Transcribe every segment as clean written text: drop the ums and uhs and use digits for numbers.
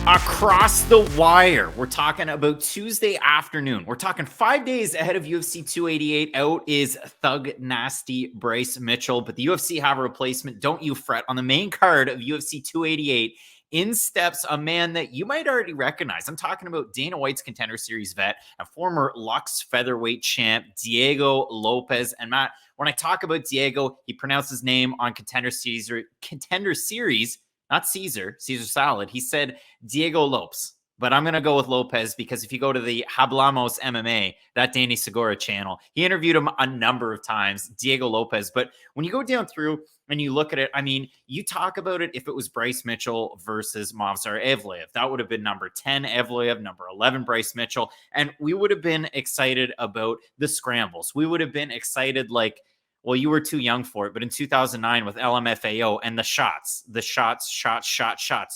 Across the wire, we're talking about Tuesday afternoon. We're talking 5 days ahead of UFC 288. Out is Thug Nasty Bryce Mitchell, but the UFC have a replacement. Don't you fret. On the main card of UFC 288, in steps a man that you might already recognize. I'm talking about Dana White's Contender Series vet, a former Lux featherweight champ, Diego Lopes. And Matt, when I talk about Diego, he pronounced his name on Contender Series, not Caesar salad. He said Diego Lopes, but I'm going to go with Lopez because if you go to the Hablamos MMA, that Danny Segura channel, he interviewed him a number of times, Diego Lopez. But when you go down through and you look at it, I mean, you talk about it if it was Bryce Mitchell versus Movsar Evloev. That would have been number 10 Evloev, number 11 Bryce Mitchell. And we would have been excited about the scrambles. We would have been excited like, well, you were too young for it, but in 2009 with LMFAO and the shots,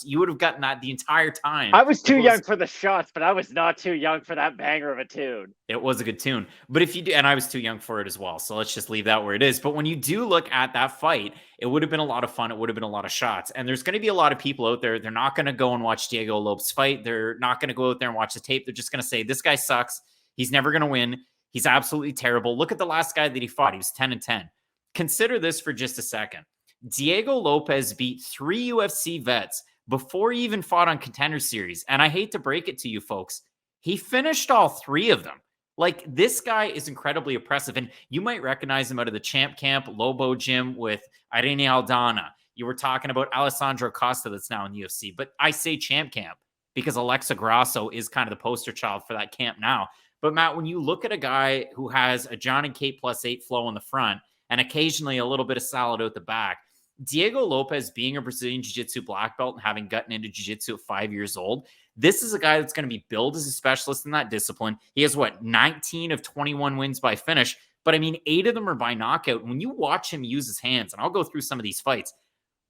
you would have gotten that the entire time. I was too young for the shots, but I was not too young for that banger of a tune. It was a good tune. But if you do, and I was too young for it as well, so let's just leave that where it is. But when you do look at that fight, it would have been a lot of fun. It would have been a lot of shots. And there's going to be a lot of people out there. They're not going to go and watch Diego Lopes fight. They're not going to go out there and watch the tape. They're just going to say, this guy sucks. He's never going to win. He's absolutely terrible. Look at the last guy that he fought. He was 10-10. Consider this for just a second. Diego Lopes beat 3 UFC vets before he even fought on Contender Series. And I hate to break it to you folks, he finished all 3 of them. Like, this guy is incredibly impressive. And you might recognize him out of the Champ Camp Lobo Gym with Irene Aldana. You were talking about Alessandro Costa that's now in the UFC. But I say Champ Camp because Alexa Grasso is kind of the poster child for that camp now. But Matt, when you look at a guy who has a John and Kate +8 flow in the front and occasionally a little bit of salad out the back, Diego Lopes being a Brazilian Jiu-Jitsu black belt and having gotten into Jiu-Jitsu at 5 years old, this is a guy that's going to be billed as a specialist in that discipline. He has, 19 of 21 wins by finish, but I mean, 8 of them are by knockout. When you watch him use his hands, and I'll go through some of these fights,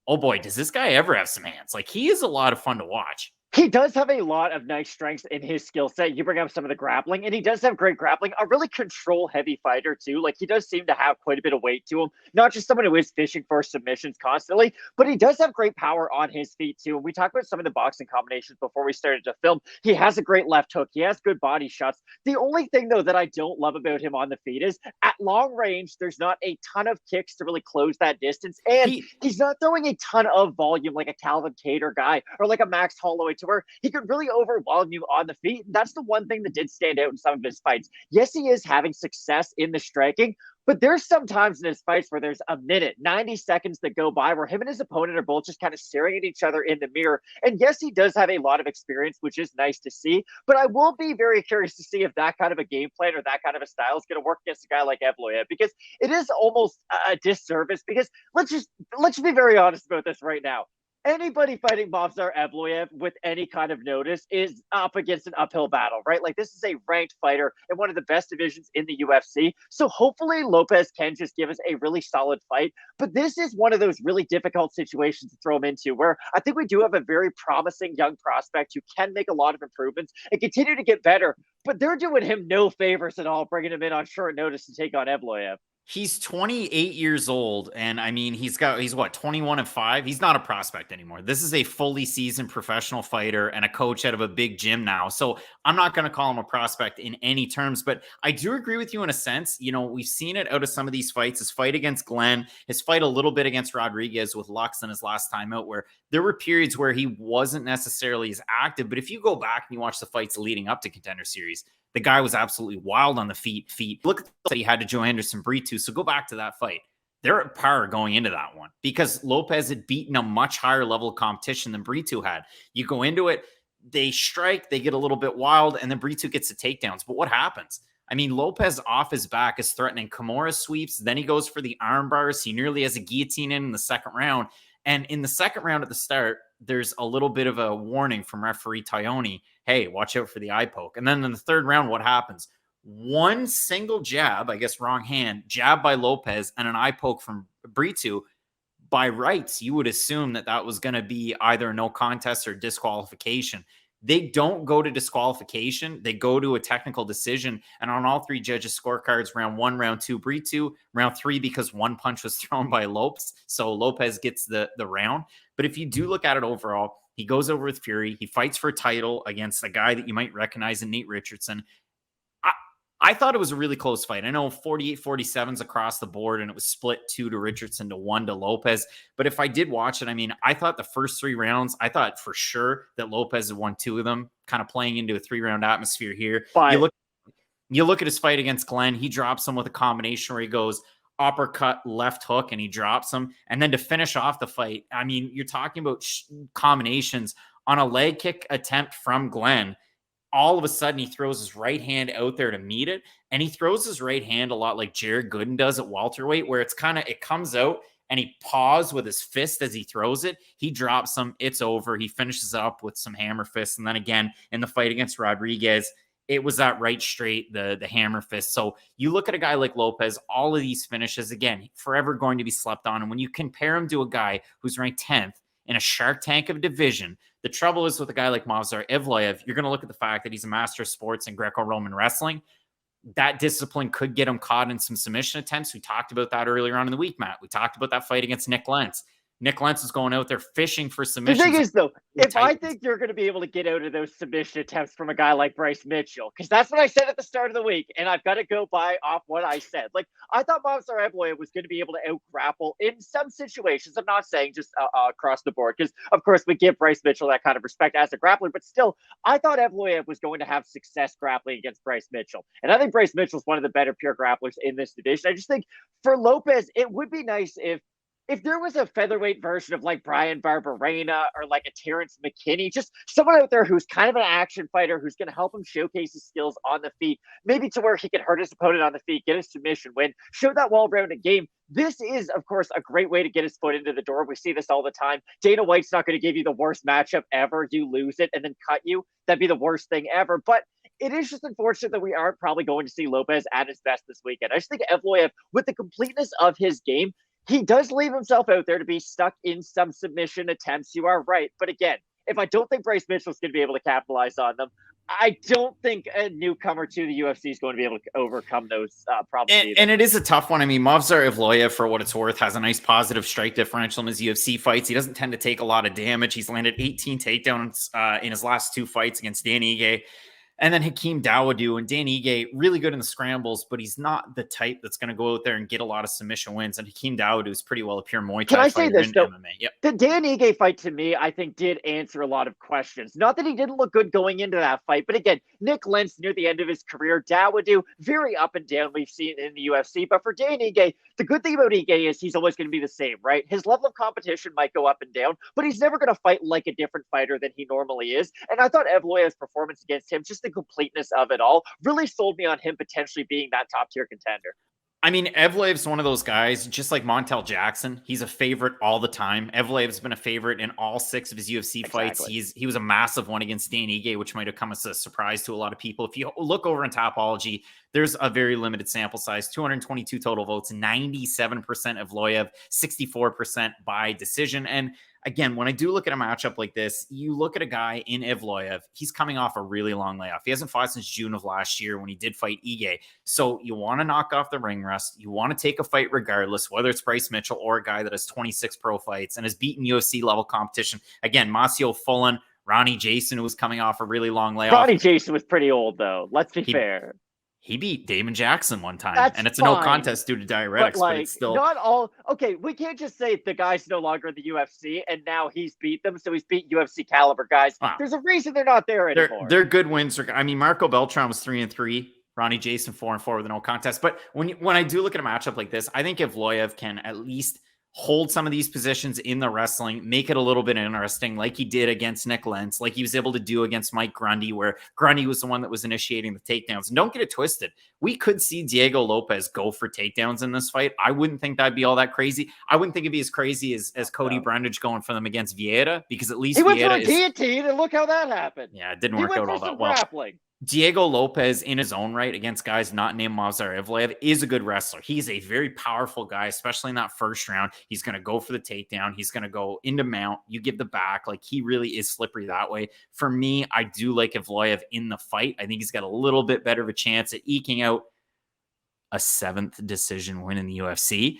oh boy, does this guy ever have some hands. Like, he is a lot of fun to watch. He does have a lot of nice strengths in his skill set. You bring up some of the grappling, and he does have great grappling. A really control-heavy fighter, too. Like, he does seem to have quite a bit of weight to him. Not just someone who is fishing for submissions constantly, but he does have great power on his feet, too. And we talked about some of the boxing combinations before we started to film. He has a great left hook. He has good body shots. The only thing, though, that I don't love about him on the feet is at long range, there's not a ton of kicks to really close that distance. And he's not throwing a ton of volume like a Calvin Kattar guy or like a Max Holloway to where he could really overwhelm you on the feet. That's the one thing that did stand out in some of his fights. Yes, he is having success in the striking, but there's some times in his fights where there's a minute, 90 seconds that go by where him and his opponent are both just kind of staring at each other in the mirror. And yes, he does have a lot of experience, which is nice to see, but I will be very curious to see if that kind of a game plan or that kind of a style is going to work against a guy like Evloev, because it is almost a disservice, because let's be very honest about this right now. Anybody fighting Movsar Evloev with any kind of notice is up against an uphill battle, right? Like, this is a ranked fighter in one of the best divisions in the UFC. So hopefully Lopes can just give us a really solid fight. But this is one of those really difficult situations to throw him into where I think we do have a very promising young prospect who can make a lot of improvements and continue to get better. But they're doing him no favors at all, bringing him in on short notice to take on Evloev. He's 28 years old, and I mean, he's 21-5. He's not a prospect anymore. This is a fully seasoned professional fighter and a coach out of a big gym now. So I'm not going to call him a prospect in any terms, but I do agree with you in a sense. You know, we've seen it out of some of these fights. His fight against Glenn, his fight a little bit against Rodriguez with Lux in his last time out, where there were periods where he wasn't necessarily as active. But if you go back and you watch the fights leading up to Contender Series, the guy was absolutely wild on the feet. Look at the he had to Joe Anderson Brito. So go back to that fight. They're at par going into that one because Lopes had beaten a much higher level of competition than Brito had. You go into it, they strike, they get a little bit wild, and then Brito gets the takedowns. But what happens? I mean, Lopes off his back is threatening Kimura sweeps. Then he goes for the arm bars. He nearly has a guillotine in the second round. And in the second round at the start, there's a little bit of a warning from referee Tyone. Hey, watch out for the eye poke. And then in the third round, what happens? One single jab, I guess wrong hand, jab by Lopes and an eye poke from Brito. By rights, you would assume that that was going to be either no contest or disqualification. They don't go to disqualification. They go to a technical decision. And on all 3 judges' scorecards, round 1, round 2, Brito, round 3, because one punch was thrown by Lopes. So Lopes gets the round. But if you do look at it overall, He goes over with Fury. He fights for a title against a guy that you might recognize in Nate Richardson. I thought it was a really close fight. I know 48-47s across the board, and it was split 2 to Richardson to 1 to Lopes. But if I did watch it, I mean, I thought the first 3 rounds, I thought for sure that Lopes had won 2 of them, kind of playing into a 3-round atmosphere here. You look at his fight against Glenn, he drops him with a combination where he goes uppercut, left hook, and he drops him. And then to finish off the fight, I mean, you're talking about combinations on a leg kick attempt from Glenn. All of a sudden, he throws his right hand out there to meet it. And he throws his right hand a lot like Jared Gooden does at welterweight, where it's kind of, it comes out and he paws with his fist as he throws it. He drops him. It's over. He finishes up with some hammer fists. And then again, in the fight against Rodriguez, it was that right straight, the hammer fist. So you look at a guy like Lopes, all of these finishes, again, forever going to be slept on. And when you compare him to a guy who's ranked 10th in a shark tank of a division, the trouble is with a guy like Movsar Evloev, you're going to look at the fact that he's a master of sports in Greco-Roman wrestling. That discipline could get him caught in some submission attempts. We talked about that earlier on in the week, Matt. We talked about that fight against Nick Lentz. Nick Lentz is going out there fishing for submissions. The thing is, though, if I think you're going to be able to get out of those submission attempts from a guy like Bryce Mitchell, because that's what I said at the start of the week, and I've got to go by off what I said. Like, I thought Movsar Evloev was going to be able to out-grapple in some situations. I'm not saying just across the board, because, of course, we give Bryce Mitchell that kind of respect as a grappler, but still, I thought Evloev was going to have success grappling against Bryce Mitchell. And I think Bryce Mitchell's one of the better pure grapplers in this division. I just think for Lopes, it would be nice if there was a featherweight version of like Brian Barberena or like a Terrence McKinney, just someone out there who's kind of an action fighter, who's going to help him showcase his skills on the feet, maybe to where he can hurt his opponent on the feet, get a submission win, show that well-rounded game. This is, of course, a great way to get his foot into the door. We see this all the time. Dana White's not going to give you the worst matchup ever. You lose it and then cut you. That'd be the worst thing ever. But it is just unfortunate that we aren't probably going to see Lopes at his best this weekend. I just think Evloev, with the completeness of his game, he does leave himself out there to be stuck in some submission attempts. You are right. But again, if I don't think Bryce Mitchell's going to be able to capitalize on them, I don't think a newcomer to the UFC is going to be able to overcome those problems. And it is a tough one. I mean, Movsar Evloev, for what it's worth, has a nice positive strike differential in his UFC fights. He doesn't tend to take a lot of damage. He's landed 18 takedowns in his last 2 fights against Dan Ige. And then Hakeem Dawodu, and Dan Ige, really good in the scrambles, but he's not the type that's going to go out there and get a lot of submission wins. And Hakeem Dawodu is pretty well a pure Muay Thai fighter in MMA. Yep. The Dan Ige fight, to me, I think did answer a lot of questions. Not that he didn't look good going into that fight, but again, Nick Lentz near the end of his career, Dawodu, very up and down we've seen in the UFC. But for Dan Ige, the good thing about Ige is he's always going to be the same, right? His level of competition might go up and down, but he's never going to fight like a different fighter than he normally is. And I thought Evloev's performance against him, just the completeness of it all, really sold me on him potentially being that top tier contender. I mean, Evloev's one of those guys, just like Montel Jackson. He's a favorite all the time. Evloev's been a favorite in all 6 of his UFC fights. He was a massive one against Dan Ige, which might have come as a surprise to a lot of people. If you look over in Topology, there's a very limited sample size, 222 total votes, 97% Evloev, 64% by decision. And again, when I do look at a matchup like this, you look at a guy in Evloev, he's coming off a really long layoff. He hasn't fought since June of last year when he did fight Ige. So you want to knock off the ring rust. You want to take a fight regardless, whether it's Bryce Mitchell or a guy that has 26 pro fights and has beaten UFC level competition. Again, Masio Fullen, Ronnie Jason, who was coming off a really long layoff. Ronnie Jason was pretty old, though. Let's be fair. He beat Damon Jackson one time, and it's a no contest due to diuretics, but it's still not all. Okay, we can't just say the guy's no longer in the UFC and now he's beat them, so he's beat UFC caliber guys. Wow. There's a reason they're not there anymore. They're good wins. I mean, Marco Beltran was 3-3. Ronnie Jason 4-4 with a no contest. But when I do look at a matchup like this, I think Evloev can at least hold some of these positions in the wrestling, make it a little bit interesting, like he did against Nick Lentz, like he was able to do against Mike Grundy, where Grundy was the one that was initiating the takedowns. And don't get it twisted. We could see Diego Lopes go for takedowns in this fight. I wouldn't think that'd be all that crazy. I wouldn't think it'd be as crazy as Cody Brundage going for them against Vieira, because at least he went for a guillotine, and look how that happened. Yeah, it didn't work out all that well. Grappling. Diego Lopes, in his own right, against guys not named Movsar Evloev, is a good wrestler. He's a very powerful guy, especially in that first round. He's going to go for the takedown. He's going to go into mount. You give the back. Like, he really is slippery that way. For me, I do like Evloev in the fight. I think he's got a little bit better of a chance at eking out a 7th decision win in the UFC.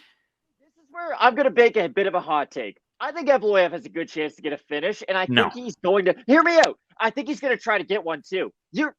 This is where I'm going to make a bit of a hot take. I think Evloev has a good chance to get a finish, and I No. think he's going to hear me out. I think he's going to try to get one too. Hear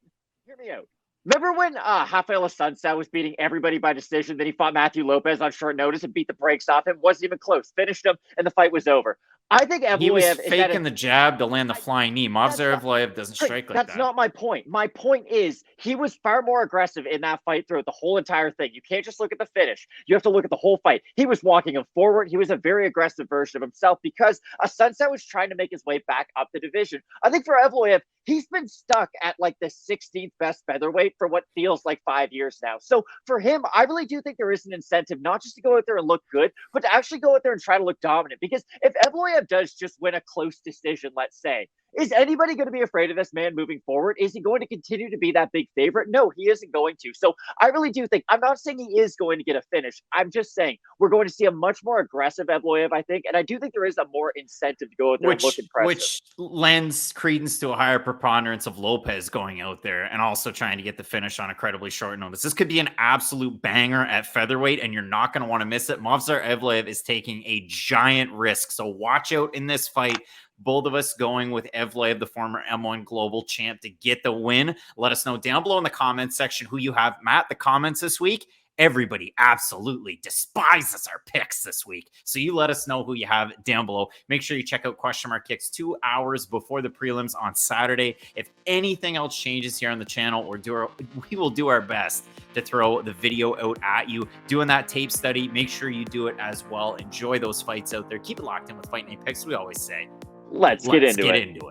me out. Remember when Rafael was beating everybody by decision? Then he fought Matthew Lopes on short notice and beat the brakes off him. Wasn't even close. Finished him, and the fight was over. I think Evloev he was is faking the jab to land the flying knee. Movsar Evloev doesn't strike like that. That's not my point. My point is he was far more aggressive in that fight throughout the whole entire thing. You can't just look at the finish. You have to look at the whole fight. He was walking him forward. He was a very aggressive version of himself because Sunset was trying to make his way back up the division. I think for Evloev, he's been stuck at like the 16th best featherweight for what feels like 5 years now. So for him, I really do think there is an incentive not just to go out there and look good, but to actually go out there and try to look dominant. Because if Evloev does just win a close decision, let's say, is anybody going to be afraid of this man moving forward? Is he going to continue to be that big favorite? No, he isn't going to. So I really do think, I'm not saying he is going to get a finish. I'm just saying we're going to see a much more aggressive Evloev, I think. And I do think there is a more incentive to go out there and look impressive. Which lends credence to a higher preponderance of Lopes going out there and also trying to get the finish on incredibly short notice. This could be an absolute banger at featherweight, and you're not going to want to miss it. Movsar Evloev is taking a giant risk. So watch out in this fight. Both of us going with Evloev, the former M1 Global champ, to get the win. Let us know down below in the comments section who you have. Matt, the comments this week, everybody absolutely despises our picks this week. So you let us know who you have down below. Make sure you check out Question Mark Kicks 2 hours before the prelims on Saturday. If anything else changes here on the channel, we will do our best to throw the video out at you. Doing that tape study, make sure you do it as well. Enjoy those fights out there. Keep it locked in with Fight Night Picks, we always say. Let's get into it.